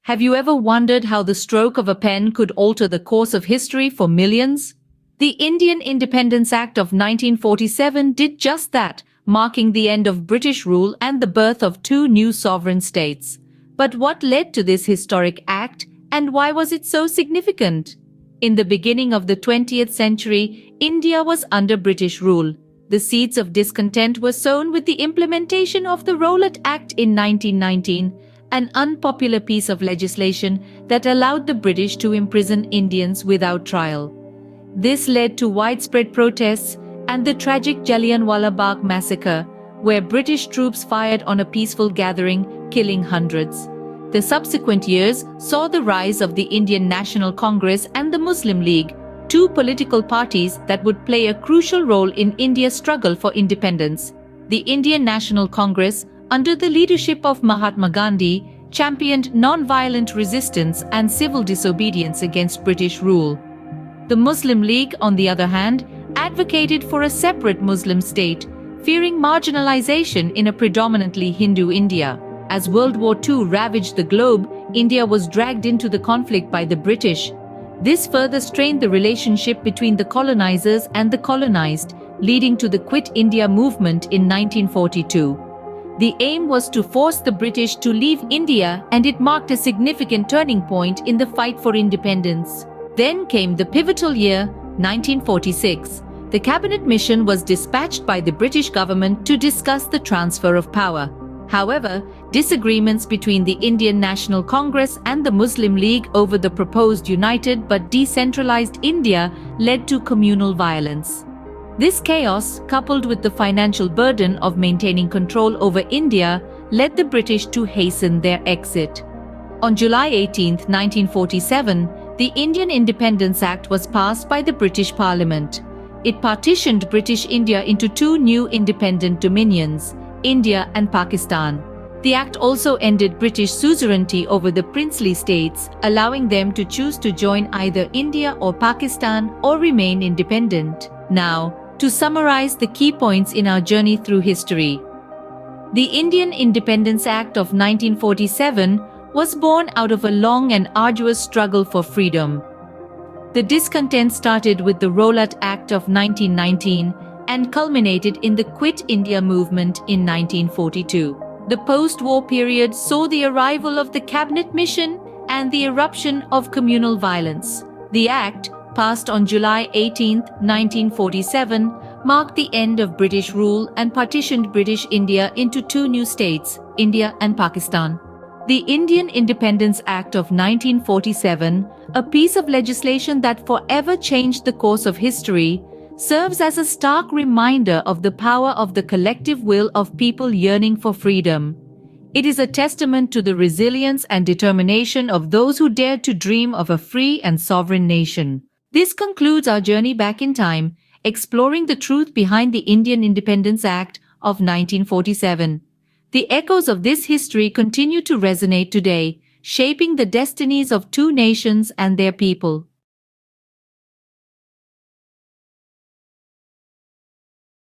Have you ever wondered how the stroke of a pen could alter the course of history for millions? The Indian Independence Act of 1947 did just that, marking the end of British rule and the birth of two new sovereign states. But what led to this historic act, and why was it so significant? In the beginning of the 20th century, India was under British rule. The seeds of discontent were sown with the implementation of the Rowlatt Act in 1919, an unpopular piece of legislation that allowed the British to imprison Indians without trial. This led to widespread protests and the tragic Jallianwala Bagh massacre, where British troops fired on a peaceful gathering, killing hundreds. The subsequent years saw the rise of the Indian National Congress and the Muslim League, two political parties that would play a crucial role in India's struggle for independence. The Indian National Congress, under the leadership of Mahatma Gandhi, championed non-violent resistance and civil disobedience against British rule. The Muslim League, on the other hand, advocated for a separate Muslim state, fearing marginalization in a predominantly Hindu India. As World War II ravaged the globe, India was dragged into the conflict by the British. This further strained the relationship between the colonizers and the colonized, leading to the Quit India movement in 1942. The aim was to force the British to leave India, and it marked a significant turning point in the fight for independence. Then came the pivotal year, 1946. The cabinet mission was dispatched by the British government to discuss the transfer of power. However, disagreements between the Indian National Congress and the Muslim League over the proposed united but decentralized India led to communal violence. This chaos, coupled with the financial burden of maintaining control over India, led the British to hasten their exit. On July 18, 1947, the Indian Independence Act was passed by the British Parliament. It partitioned British India into two new independent dominions, India and Pakistan. The act also ended British suzerainty over the princely states, allowing them to choose to join either India or Pakistan or remain independent. Now, to summarize the key points in our journey through history. The Indian Independence Act of 1947 was born out of a long and arduous struggle for freedom. The discontent started with the Rowlatt Act of 1919 and culminated in the Quit India movement in 1942. The post-war period saw the arrival of the cabinet mission and the eruption of communal violence. The act, passed on July 18, 1947, marked the end of British rule and partitioned British India into two new states, India and Pakistan. The Indian Independence Act of 1947, a piece of legislation that forever changed the course of history, serves as a stark reminder of the power of the collective will of people yearning for freedom. It is a testament to the resilience and determination of those who dared to dream of a free and sovereign nation. This concludes our journey back in time, exploring the truth behind the Indian Independence Act of 1947. The echoes of this history continue to resonate today, shaping the destinies of two nations and their people.